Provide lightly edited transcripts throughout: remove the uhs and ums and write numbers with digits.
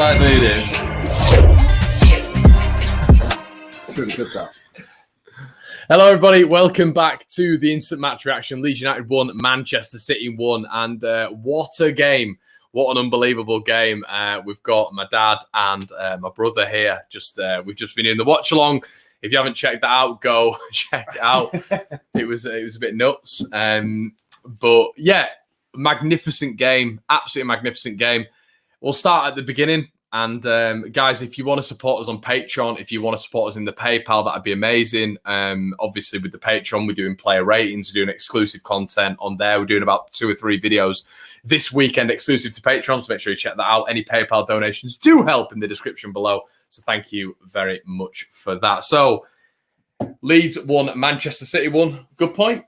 Right, do you do? It's really good, that. Hello, everybody. Welcome back to the Instant Match Reaction. Leeds United 1, Manchester City 1. And what a game. What an unbelievable game. We've got my dad and my brother here. We've just been in the watch-along. If you haven't checked that out, go check it out. It was a bit nuts. But, yeah, magnificent game. Absolutely magnificent game. We'll start at the beginning. And guys, if you want to support us on Patreon, if you want to support us in the PayPal, that'd be amazing. Obviously, with the Patreon, we're doing player ratings, we're doing exclusive content on there. We're doing about 2 or 3 videos this weekend exclusive to Patreon, so make sure you check that out. Any PayPal donations do help in the description below. So thank you very much for that. So Leeds 1, Manchester City 1. Good point.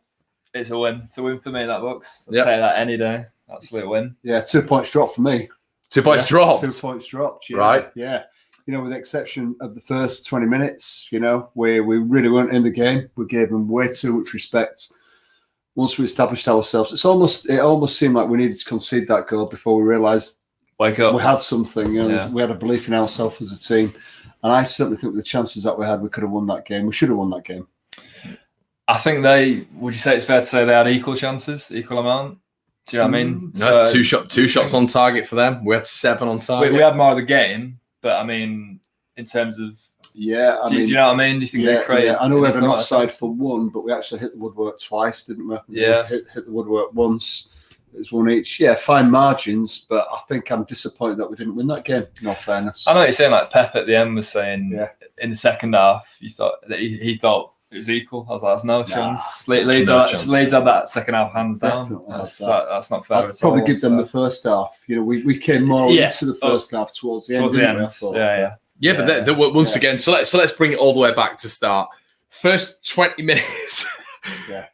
It's a win. It's a win for me, that box. I'd Yep. say that any day. Absolute win. Yeah, 2 points drop for me. 2 points dropped. 2 points dropped. Yeah. Right. Yeah. You know, with the exception of the first 20 minutes, you know, where we really weren't in the game. We gave them way too much respect. Once we established ourselves, it almost seemed like we needed to concede that goal before we realised Wake up. we had something. You know, Yeah. we had a belief in ourselves as a team. And I certainly think with the chances that we had, we could have won that game. We should have won that game. I think would you say it's fair to say they had equal chances, equal amount? Do you know what I mean? No, two shots on target for them. We had 7 on target. We had more of the game, but I mean, in terms of, Yeah, do you know what I mean? Do you think they created? Yeah. I know we had an quite a offside chance? for 1, but we actually hit the woodwork twice, didn't we? Yeah. We hit the woodwork once. It was 1 each. Yeah, fine margins, but I think I'm disappointed that we didn't win that game, in all fairness. I know what you're saying, like Pep at the end was saying Yeah. in the second half, he thought it was equal. I was like, there's no chance. Leeds had that second half hands down. Definitely had That's not fair I'd at all. probably give them the first half. You know, we came more into the first half towards the end. didn't we, I thought? Yeah, but they were once again. So let's bring it all the way back to start. First 20 minutes.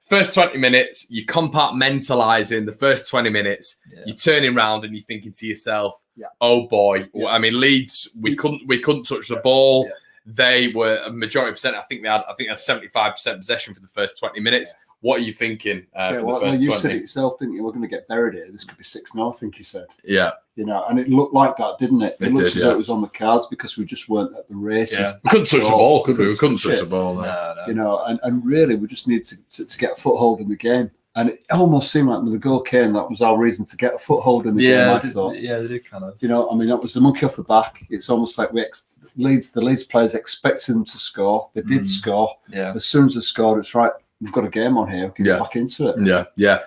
First 20 minutes, you're compartmentalizing the first 20 minutes. Yeah. You're turning around and you're thinking to yourself, Yeah. "Oh boy!" Yeah. I mean, Leeds, we couldn't touch the ball. Yeah. They were a majority percent. I think they had 75% possession for the first 20 minutes. Yeah. What are you thinking for the first you 20? said it yourself, didn't you? We're going to get buried here. This could be 6-0, I think you said. Yeah. You know, and it looked like that, didn't it? It looked did, as though it was on the cards because we just weren't at the races. Yeah. We couldn't touch the ball, could we? We couldn't touch the ball. No. No. You know, and really we just need to get a foothold in the game. And it almost seemed like when the goal came, that was our reason to get a foothold in the game, I thought. Yeah, they did kind of. You know, I mean, that was the monkey off the back. It's almost like the Leeds players expected them to score. They did score. Yeah. As soon as they scored, it's right, we've got a game on here. We can get back into it. Yeah.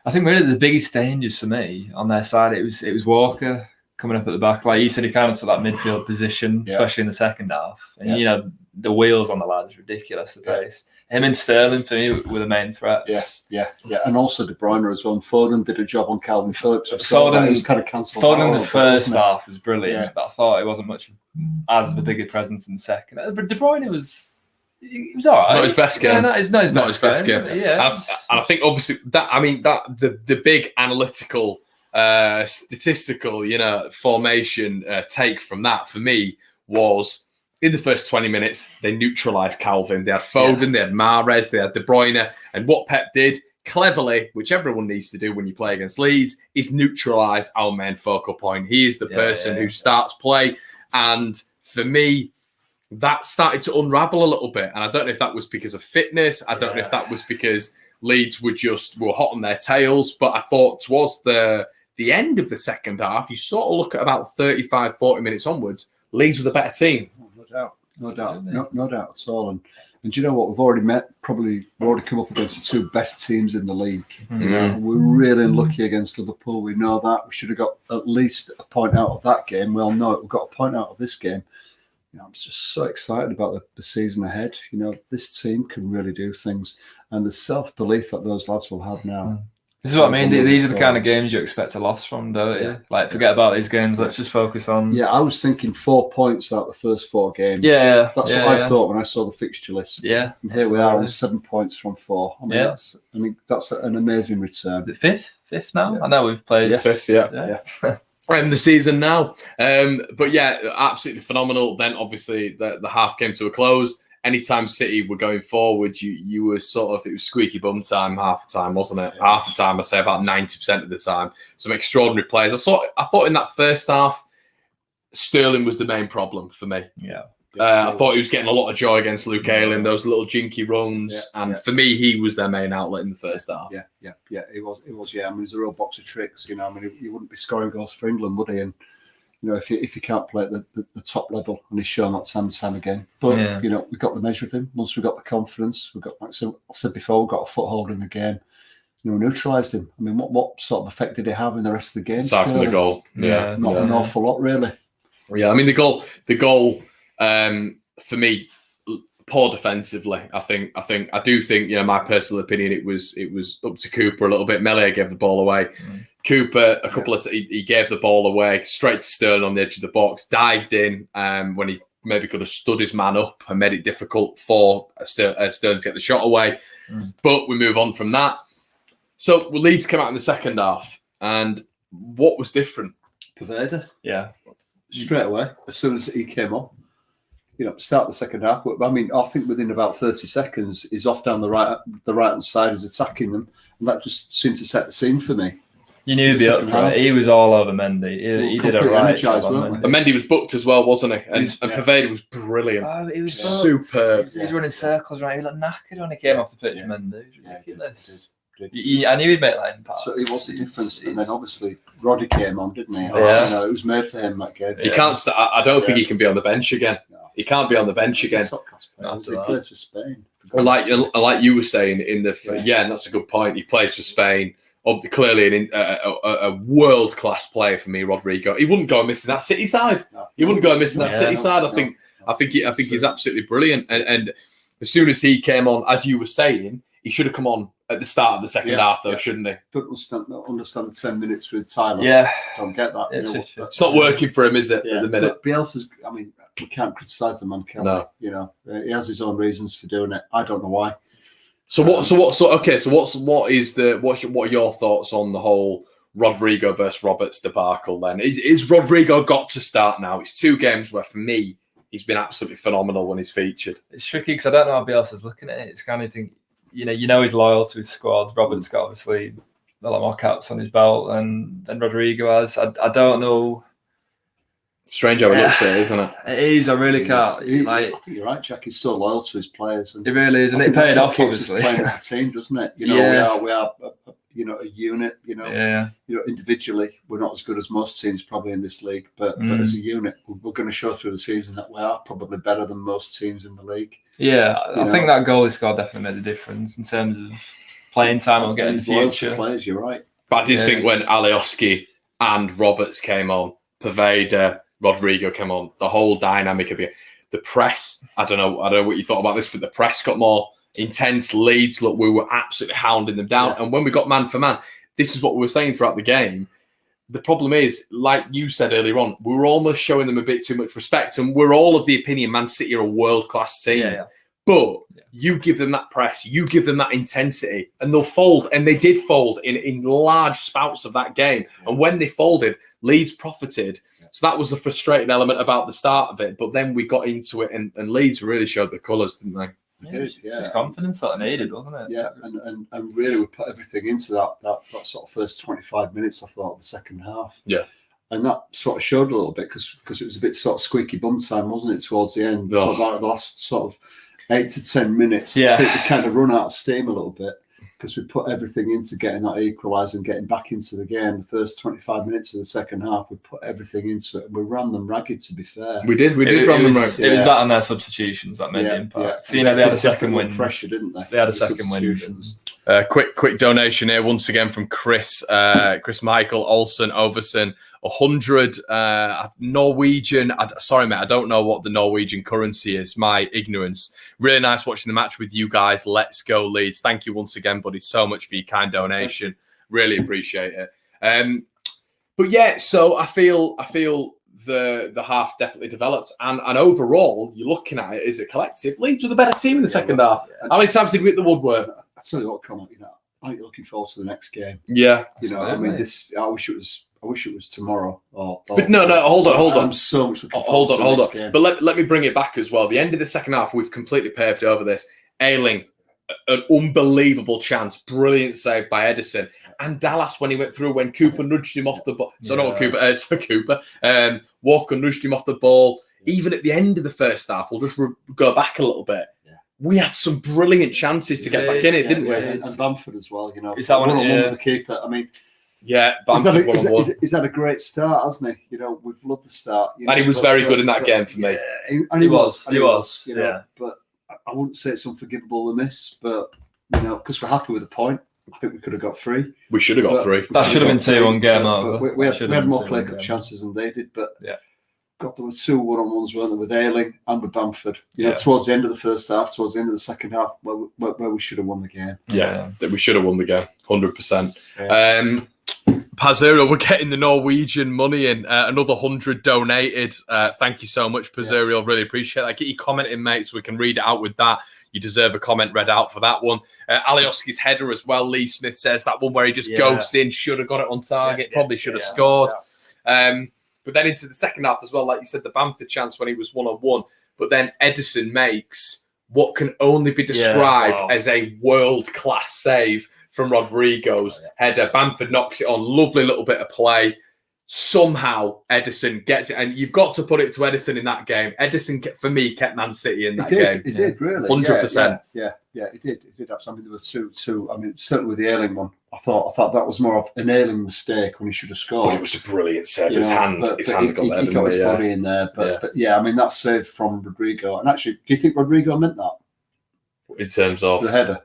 I think really the biggest dangers for me on their side, it was Walker coming up at the back. Like you said, he kind of took that midfield position, especially in the second half. And, you know, the wheels on the lad is ridiculous, the pace. Him and Sterling, for me, were the main threats. Yeah. And also De Bruyne as well. And Foden did a job on Calvin Phillips. Foden was kind of cancelled. Foden in the first half was brilliant, Yeah. but I thought it wasn't much as of a bigger presence in the second. But De Bruyne was all right. Not his best game. Yeah, not his best game. Yeah. And I think obviously the big analytical, statistical, formation take from that for me was in the first 20 minutes they neutralised Calvin. They had Foden, they had Mahrez, they had De Bruyne, and what Pep did cleverly, which everyone needs to do when you play against Leeds, is neutralise our main focal point. He is the person who starts play, and for me, that started to unravel a little bit. And I don't know if that was because of fitness. I don't know if that was because Leeds were hot on their tails. But I thought towards the end of the second half, you sort of look at about 35, 40 minutes onwards, Leeds were the better team. No doubt at all. And do you know what? We've already come up against the 2 best teams in the league. Mm-hmm. We're really unlucky against Liverpool. We know that. We should have got at least a point out of that game. We all know it. We've got a point out of this game. You know, I'm just so excited about the season ahead. You know, this team can really do things. And the self-belief that those lads will have now. This is what I mean. These are the kind of games you expect a loss from, don't you? Like, forget about these games. Let's just focus on. Yeah, I was thinking 4 points out of the first 4 games. Yeah. That's what I thought when I saw the fixture list. Yeah. And here we are on 7 points from 4. I mean, that's an amazing return. The fifth now? Yeah. I know we've played. Fifth, yeah. In the season now. But yeah, absolutely phenomenal. Then obviously the half came to a close. Anytime City were going forward, you were sort of, it was squeaky bum time half the time, wasn't it? Half the time, I say about 90% of the time. Some extraordinary players. I thought in that first half, Sterling was the main problem for me. Yeah. I thought he was getting a lot of joy against Luke Ayling, those little jinky runs, and for me, he was their main outlet in the first half. Yeah. It was. Yeah, I mean, it was a real box of tricks. You know, I mean, he wouldn't be scoring goals for England, would he? And you know, if you can't play at the top level, and he's shown that time and time again. But you know, we got the measure of him. Once we got the confidence, we got, like I said before, we got a foothold in the game. You know, neutralised him. I mean, what sort of effect did he have in the rest of the game? Aside from the goal, not an awful lot, really. Yeah, I mean, the goal. For me, poor defensively. I do think, you know, my personal opinion, it was up to Cooper a little bit. Melia gave the ball away. Cooper, he gave the ball away straight to Sterling on the edge of the box, dived in when he maybe could have stood his man up and made it difficult for Sterling to get the shot away. But we move on from that. So Leeds came out in the second half, and what was different? Poveda. Yeah. Straight away, as soon as he came on. You know, start the second half. I mean, I think within about 30 seconds, he's off down the right hand side, he's attacking them, and that just seemed to set the scene for me. You knew he'd be up for it. He was all over Mendy. He did a right job on Mendy. And Mendy was booked as well, wasn't he? And Poveda was brilliant. Oh, he was superb. He was running circles around. He looked knackered when he came off the pitch, Mendy. It was ridiculous. I knew he'd make that impact. So it was the difference, and then obviously Roddy came on, didn't he? Yeah. You know, it was made for him that game. He can't. I don't think he can be on the bench again. No. He can't be on the bench again. He plays for Spain. Like you were saying in the and that's a good point. He plays for Spain. Clearly, a world class player for me, Rodrigo. He wouldn't go missing that City side. He wouldn't go missing that City side. I think he's absolutely brilliant. And as soon as he came on, as you were saying, he should have come on at the start of the second half, though, shouldn't he? Don't understand the 10 minutes with Tyler. Yeah. Don't get that. It's not working for him, is it, at the minute? But Bielsa's, I mean, we can't criticise the man, can we? You know, he has his own reasons for doing it. I don't know why. What are your thoughts on the whole Rodrigo versus Roberts debacle then? Is Rodrigo got to start now? It's 2 games where, for me, he's been absolutely phenomenal when he's featured. It's tricky because I don't know how Bielsa's looking at it. It's kind of thing, you know he's loyal to his squad. Robert's got obviously a lot more caps on his belt than Rodrigo has. I don't know. Strange how it looks there, isn't it? It is. I really can't. I think you're right, Jack. He's so loyal to his players. And it really is, and it paid off, obviously. Playing as a team, doesn't it? You know, we are you know, a unit. You know, individually, we're not as good as most teams probably in this league, but as a unit, we're going to show through the season that we are probably better than most teams in the league. Yeah, I think that goal he scored definitely made a difference in terms of playing time or getting future players. You're right. But I did think when Alioski and Roberts came on, Poveda, Rodrigo came on, the whole dynamic of the press. I don't know what you thought about this, but the press got more intense. Leeds, look, we were absolutely hounding them down. And when we got man for man, this is what we were saying throughout the game. The problem is, like you said earlier on, we were almost showing them a bit too much respect. And we're all of the opinion Man City are a world-class team. But you give them that press, you give them that intensity, and they'll fold. And they did fold in large spouts of that game. And when they folded, Leeds profited. So that was the frustrating element about the start of it. But then we got into it, and Leeds really showed the colours, didn't they? Just confidence that they needed, wasn't it? Yeah, and really we put everything into that sort of first 25 minutes, I thought, of the second half. Yeah. And that sort of showed a little bit because it was a bit sort of squeaky bum time, wasn't it, towards the end? Oh. So the last sort of 8 to 10 minutes, I think we kind of run out of steam a little bit because we put everything into getting that equaliser and getting back into the game. The first 25 minutes of the second half, we put everything into it and we ran them ragged, to be fair. We did run them ragged. It was that and their substitutions that made the impact. Yeah. So, you know, they had a second win. Pressure, didn't they? They had a second win. Quick donation here once again from Chris Michael Olsen Overson, 100 Norwegian. Sorry, mate, I don't know what the Norwegian currency is. My ignorance. Really nice watching the match with you guys. Let's go Leeds. Thank you once again, buddy, so much for your kind donation. Really appreciate it. But yeah, so I feel the half definitely developed, and overall, you're looking at it as a collective. Leeds were the better team in the second half. How many times did we hit the woodwork? I tell you what, Connor, you know, I'm looking forward to the next game. Yeah, you know, I mean, I wish it was tomorrow. But no, hold on. I'm so much looking forward to the next game. But let me bring it back as well. The end of the second half, we've completely paved over this. Ayling, an unbelievable chance, brilliant save by Edison. and Dallas when he went through, when Cooper nudged him off the ball. So not Cooper. Walker nudged him off the ball. Even at the end of the first half, we'll just go back a little bit. Yeah. We had some brilliant chances to get back in it, didn't we? And Bamford as well, Is that one with the keeper? I mean, Bamford he's had a great start, hasn't he? We've loved the start. And he was very good in that game for me. And he was. But I wouldn't say it's unforgivable in this, but because we're happy with the point. I think we could have got 3. We should have got 3. That should have been 2-1 game over. We had more clear-cut chances than they did, but God, there were 2 1-on-1s, weren't there, with Ayling and with Bamford. Towards the end of the first half, towards the end of the second half, where we should have won the game. Yeah, we should have won the game, 100%. Yeah. Pazero, we're getting the Norwegian money in. Another 100 donated. Thank you so much, Pazero. I really appreciate that. Get your comment in, mate, so we can read it out with that. You deserve a comment read out for that one. Alioski's header as well. Lee Smith says that one where he just goes in, should have got it on target, probably should have scored. Yeah. But then into the second half as well, like you said, the Bamford chance when he was 1-on-1. But then Edison makes what can only be described as a world-class save from Rodrigo's header. Bamford knocks it on. Lovely little bit of play. Somehow Edison gets it, and you've got to put it to Edison in that game. Edison, for me, kept Man City in that game. He did, really. 100%. Yeah, he did. He did absolutely. There were two. I mean, certainly with the Ayling one, I thought that was more of an Ayling mistake when he should have scored. Oh, it was a brilliant save. His hand got there. He got his body in there. But I mean, that save from Rodrigo. And actually, do you think Rodrigo meant that? In terms of the header?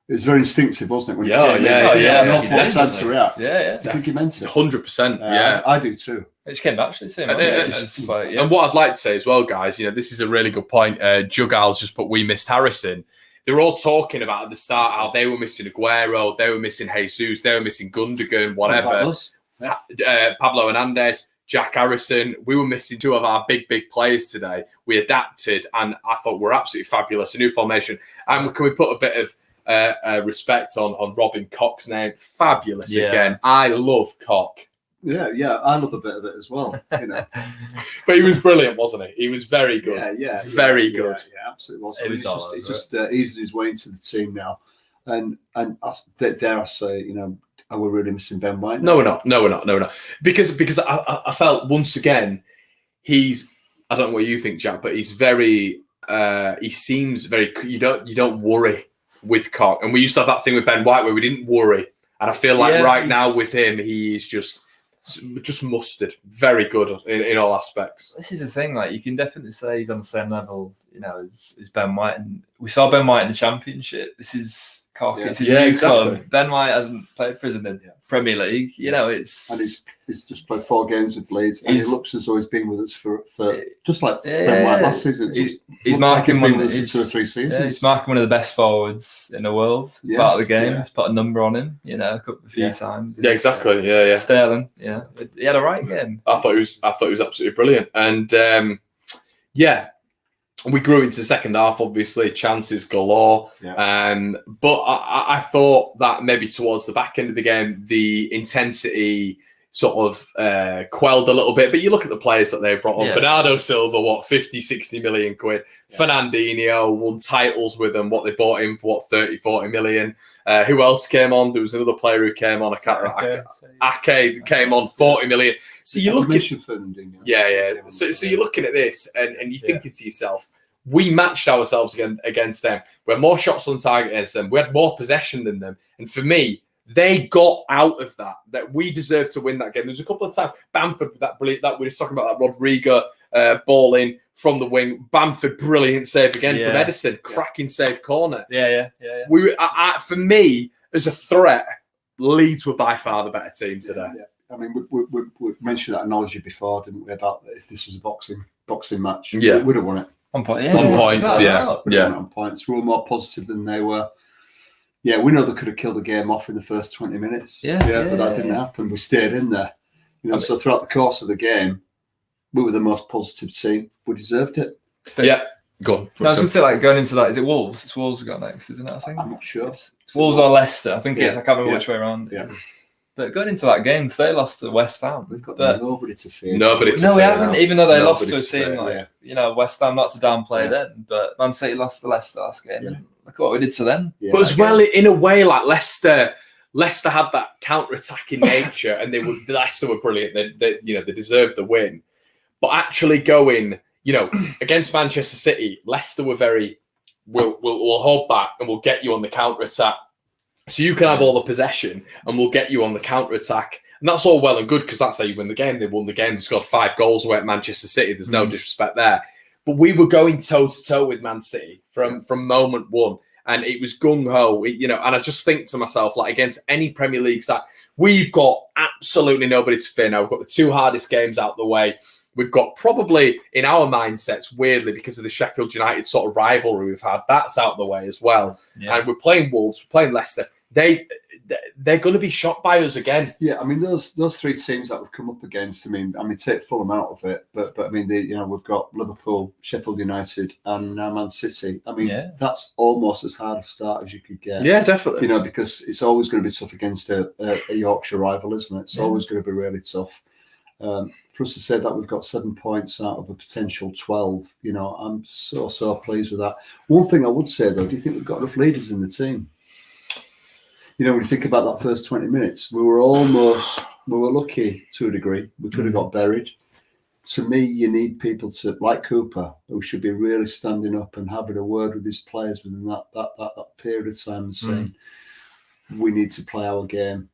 It was very instinctive, wasn't it? When Yeah. To react. Yeah. I think he meant it. 100%. Yeah, I do too. It just came back to the same. And what I'd like to say as well, guys, this is a really good point. Jugal's just put, we missed Harrison. They were all talking about at the start how they were missing Aguero, they were missing Jesus, they were missing Gundogan, whatever. Pablo Hernandez, Jack Harrison. We were missing 2 of our big players today. We adapted, and I thought we're absolutely fabulous. A new formation. And can we put a bit of respect on Robin Koch's name? Fabulous again. I love Koch. Yeah, I love a bit of it as well. But he was brilliant, wasn't he? He was very good. Very good. Yeah, absolutely was. He's just easing his way into the team now, and dare I say, are we really missing Ben White? No, we're not. Because I felt once again, I don't know what you think, Jack, but he's very. He seems very. You don't worry with Koch, and we used to have that thing with Ben White where we didn't worry, and I feel like right now with him, he is just mustard. Very good in all aspects. This is the thing, like you can definitely say he's on the same level, as Ben White, and we saw Ben White in the Championship. This is Koch. It's his new club. Ben White hasn't played for us in the Premier League. It's and he's just played 4 games with Leeds, and he looks as though he's been with us for just like Ben White last season. He's marking one of 2 or 3 seasons. He's marking one of the best forwards in the world. Part of the game, he's put a number on him. A few times. Yeah, exactly. Yeah. Sterling. Yeah, he had a right game. I thought he was absolutely brilliant, and we grew into the second half. Obviously, chances galore. But I thought that maybe towards the back end of the game, the intensity sort of quelled a little bit. But you look at the players that they brought on. Bernardo Silva, 50, 60 million quid. Fernandinho won titles with them. What they bought him for, 30, 40 million. Who else came on? There was another player who came on. I can't remember. Ake came on, 40 million. So you look at Fernandinho. So you're looking at this and you're thinking to yourself, we matched ourselves against them. We had more shots on target against them. We had more possession than them. And for me, they got out of that we deserved to win that game. There's a couple of times Bamford, that brilliant, that we were talking about, that Rodrigo ball in from the wing. Bamford, brilliant save again from Edison, cracking save corner. Yeah. We for me, as a threat, Leeds were by far the better team today. I mean, we mentioned that analogy before, didn't we? About if this was a boxing match, we would have won it. On points, On points. We were more positive than they were. Yeah, we know they could have killed the game off in the first 20 minutes. But that didn't happen. We stayed in there. So throughout the course of the game, we were the most positive team. We deserved it. But go on. I was going to say, going into that, is it Wolves? It's Wolves we got next, isn't it? I think. I'm not sure. It's Wolves or Leicester. I think it is. I can't remember which way around. Yeah. But going into that game, they lost to West Ham. We've got nobody to fear. We haven't. Even though they lost to a team West Ham, not to downplay them, but Man City lost to Leicester last game. And look what we did to them. But as well, in a way, like Leicester Leicester had that counter-attacking nature, and Leicester were brilliant. They deserved the win. But actually going, against Manchester City, Leicester were very, we'll hold back and we'll get you on the counter-attack. So you can have all the possession and we'll get you on the counter-attack. And that's all well and good because that's how you win the game. They won the game. They scored 5 goals away at Manchester City. There's no disrespect there. But we were going toe-to-toe with Man City from moment one. And it was gung-ho, and I just think to myself, like, against any Premier League side, we've got absolutely nobody to fear now. We've got the 2 hardest games out the way. We've got probably, in our mindsets, weirdly, because of the Sheffield United sort of rivalry we've had, that's out the way as well. Yeah. And we're playing Wolves, we're playing Leicester. They're going to be shocked by us again. Yeah, I mean, those 3 teams that we've come up against, I mean, take Fulham out of it, but I mean, we've got Liverpool, Sheffield United, and now Man City. I mean, that's almost as hard a start as you could get. Yeah, definitely. Because it's always going to be tough against a Yorkshire rival, isn't it? It's always going to be really tough. For us to say that we've got 7 points out of a potential 12, I'm so pleased with that. One thing I would say, though, do you think we've got enough leaders in the team? When you think about that first 20 minutes, we were lucky to a degree. We could have got buried. To me, you need people like Cooper, who should be really standing up and having a word with his players within that period of time and saying, we need to play our game.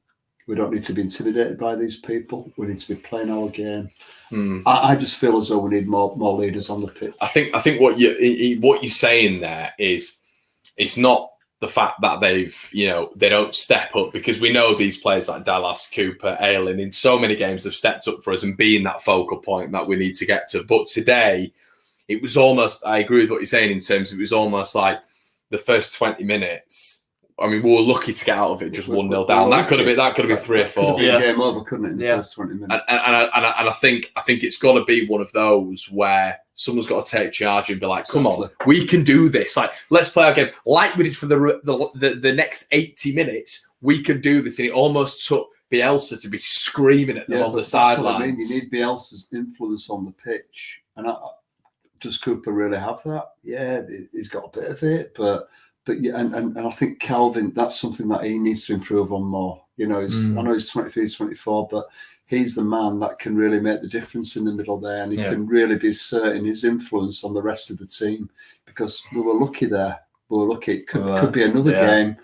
We don't need to be intimidated by these people. We need to be playing our game. I just feel as though we need more leaders on the pitch. I think what you're saying there is, it's not the fact that they don't step up, because we know these players like Dallas, Cooper, Ayling in so many games have stepped up for us and being that focal point that we need to get to. But today, it was almost, I agree with what you're saying in terms of, it was almost like the first 20 minutes. I mean, we were lucky to get out of it just 1-0 down. That could have been 3 or 4. Game over, couldn't it, in the first 20 minutes? And I think it's got to be one of those where someone's got to take charge and be like, come on, we can do this. Like, let's play our game like we did for the next 80 minutes. We can do this. And it almost took Bielsa to be screaming at them on the sidelines. I mean, you need Bielsa's influence on the pitch. And does Cooper really have that? Yeah, he's got a bit of it, but yeah, and I think Calvin, that's something that he needs to improve on more. I know he's 23, 24, but he's the man that can really make the difference in the middle there, and he can really be asserting his influence on the rest of the team, because we were lucky there. We were lucky. It could be another game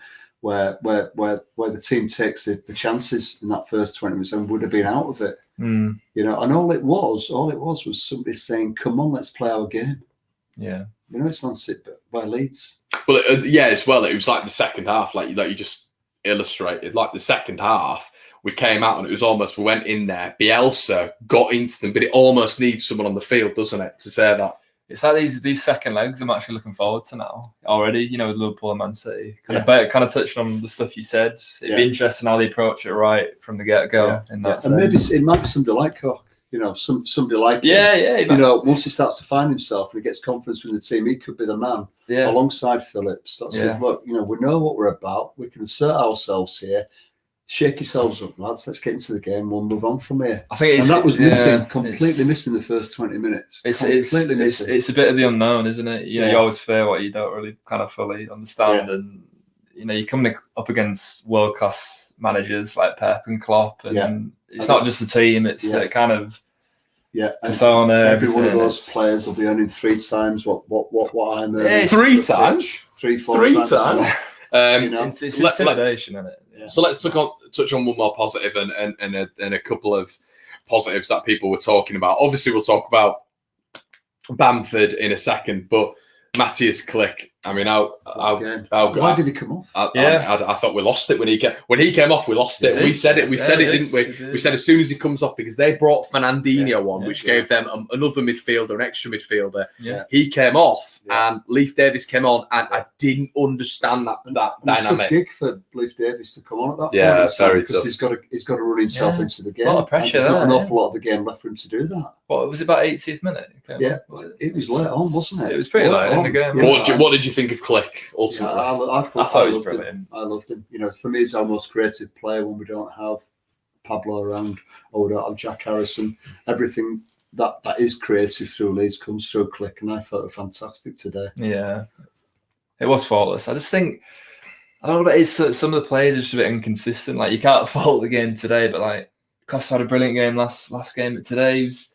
where the team takes the chances in that first 20 minutes and would have been out of it. And all it was somebody saying, come on, let's play our game. Yeah. It's Man City, but by Leeds. Well, as well, it was like the second half, like you just illustrated. Like the second half, we came out and it was almost, we went in there, Bielsa got into them, but it almost needs someone on the field, doesn't it, to say that? It's like these second legs I'm actually looking forward to now already, with Liverpool and Man City. Kind of touching on the stuff you said. It'd be interesting how they approach it right from the get-go. In that sense. And maybe it might be somebody like Koch. Somebody like him. Once he starts to find himself and he gets confidence with the team, he could be the man alongside Phillips. That says, look, we know what we're about. We can assert ourselves here. Shake yourselves up, lads. Let's get into the game. We'll move on from here. I think that was completely missing the first 20 minutes. It's a bit of the unknown, isn't it? You always fear what you don't really kind of fully understand, and you're coming up against world-class managers like Pep and Klopp, and it's not just the team; it's the kind of persona. Every one of those players will be earning 3 times what I'm earning. 3 times, 3, 4 times. It's intimidation, isn't it? Yeah. So let's touch on one more positive and a couple of positives that people were talking about. Obviously, we'll talk about Bamford in a second, but Matthias Klick. I mean, why did he come off? I thought we lost it when he came off. We lost it. We said it, didn't we? We said as soon as he comes off, because they brought Fernandinho on, which gave them another midfielder, an extra midfielder. Yeah. He came off, and Leif Davis came on, and I didn't understand that dynamic. Tough gig for Leif Davis to come on at that point. Yeah, it's very tough. He's got to run himself into the game. A lot of pressure. There's not an awful lot of the game left for him to do that. What was it, about 80th minute? It was late on, wasn't it? It was pretty late in the game. What did you think of Klick ultimately? I thought he was brilliant. I loved him. For me, he's our most creative player when we don't have Pablo around, or we don't have Jack Harrison. Everything that is creative through Leeds comes through Klick, and I thought it was fantastic today. Yeah, it was faultless. I just think I don't know what it is. Some of the players are just a bit inconsistent. Like, you can't fault the game today, but like Costa had a brilliant game last game, but today he was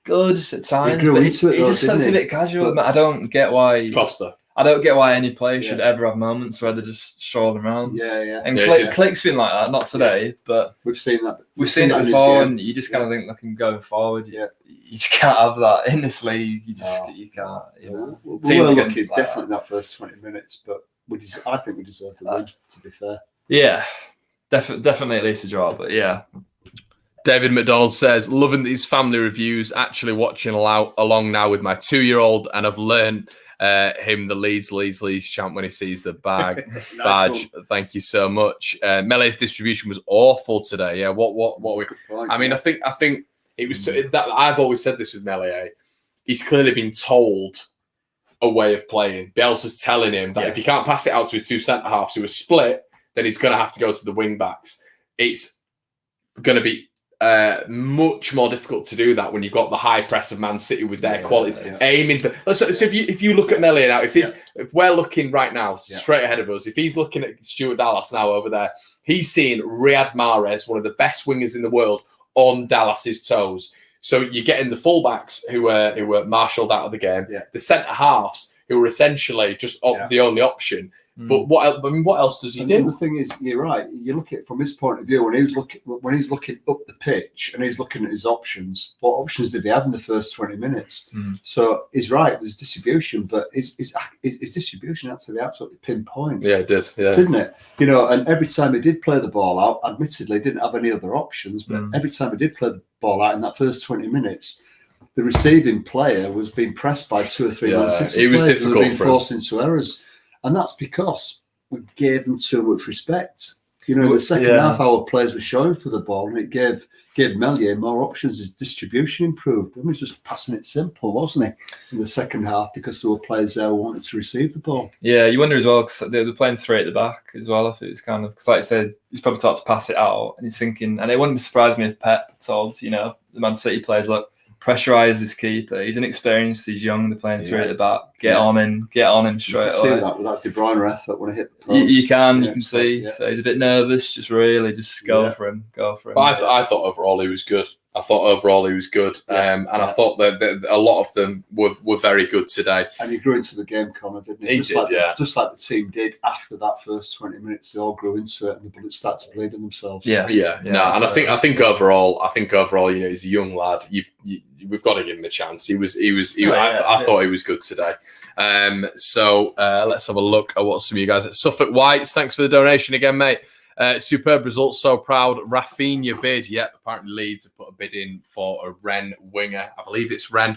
good at times. grew But into it, he though, just looks a didn't he? bit casual. I don't get why Costa. I don't get why any player should ever have moments where they're just strolling around. Yeah. And Click's been like that, not today, but we've seen that. We've seen it before, and you just kind of think, looking going forward, you just can't have that in this league. You can't. You know. We were lucky, definitely that first 20 minutes, but I think we deserved the win. To be fair, yeah, definitely at least a draw, but yeah. David McDonald says, loving these family reviews, actually watching along now with my 2-year-old, and I've learned him the Leeds chant when he sees the badge. Thank you so much. Melee's distribution was awful today. Yeah, what we? I mean, I think it was that I've always said this with Melee. He's clearly been told a way of playing. Bielsa's telling him that if he can't pass it out to his two centre halves who are split, then he's going to have to go to the wing backs. It's going to be much more difficult to do that when you've got the high press of Man City with their qualities aiming for. So if you look at Melee now, if we're looking right now straight ahead of us, if he's looking at Stuart Dallas now over there, he's seeing Riyad Mahrez, one of the best wingers in the world, on Dallas's toes. So you're getting the fullbacks who were marshalled out of the game, the centre halves who were essentially just the only option. But what else does he do? The thing is, you're right. You look at it from his point of view when he's looking up the pitch and he's looking at his options. What options did he have in the first 20 minutes? So he's right. There's distribution, but his distribution had to be absolutely pinpoint. Yeah, it did. Yeah, didn't it? You know, and every time he did play the ball out, admittedly, he didn't have any other options. But every time he did play the ball out in that first 20 minutes, the receiving player was being pressed by 2 or 3 Man City it was players difficult who were being for forced into errors. And that's because we gave them too much respect. You know, in the second half, our players were showing for the ball, and it gave Meslier more options. His distribution improved. He was just passing it simple, wasn't he, in the second half, because there were players there who wanted to receive the ball. Yeah, you wonder as well, because they were playing 3 at the back as well, if it was kind of, because like I said, he's probably taught to pass it out, and he's thinking, and it wouldn't surprise me if Pep told, the Man City players, look, pressurise this keeper. He's inexperienced. He's young. They're playing 3 at the back. Get on him straight away. You can see that with that De Bruyne effort when he hit the post. You can see. Yeah. So he's a bit nervous. Just really, go for him. Go for him. But I thought overall he was good. And I thought that a lot of them were very good today. And he grew into the game, Connor, didn't he? Just like the team did after that first 20 minutes. They all grew into it, and the Bullets started to believe in themselves. And I think overall, he's a young lad. We've got to give him a chance. I thought he was good today. So let's have a look at what some of you guys at Suffolk Whites. Thanks for the donation again, mate. Superb results, so proud. Rafinha bid. Yep, apparently Leeds have put a bid in for a Rennes winger. I believe it's Rennes,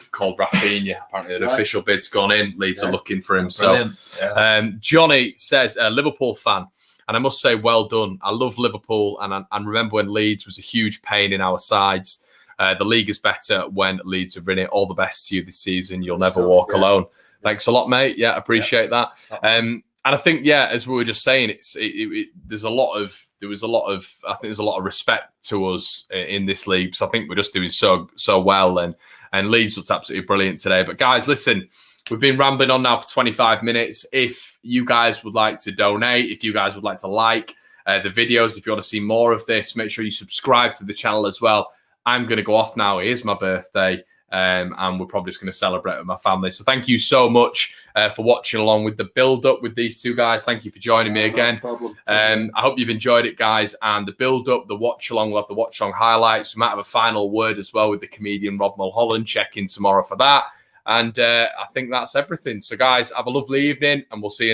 called Rafinha. Apparently the official bid's gone in. Leeds are looking for him. So Johnny says, Liverpool fan, and I must say, well done. I love Liverpool, and remember when Leeds was a huge pain in our sides. The league is better when Leeds have won it. All the best to you this season. You'll never walk alone. Thanks a lot, mate. Yeah, appreciate that. And I think, as we were just saying, there's a lot of respect to us in this league. So I think we're just doing so well, and Leeds looked absolutely brilliant today. But guys, listen, we've been rambling on now for 25 minutes. If you guys would like to donate, if you guys would like to like the videos, if you want to see more of this, make sure you subscribe to the channel as well. I'm going to go off now. It is my birthday. And we're probably just going to celebrate with my family. So thank you so much for watching along with the build-up with these two guys. Thank you for joining me again. No problem. I hope you've enjoyed it, guys. And the build-up, the watch-along, we'll have the watch-along highlights. We might have a final word as well with the comedian Rob Mulholland. Check in tomorrow for that. And I think that's everything. So, guys, have a lovely evening, and we'll see you in a bit.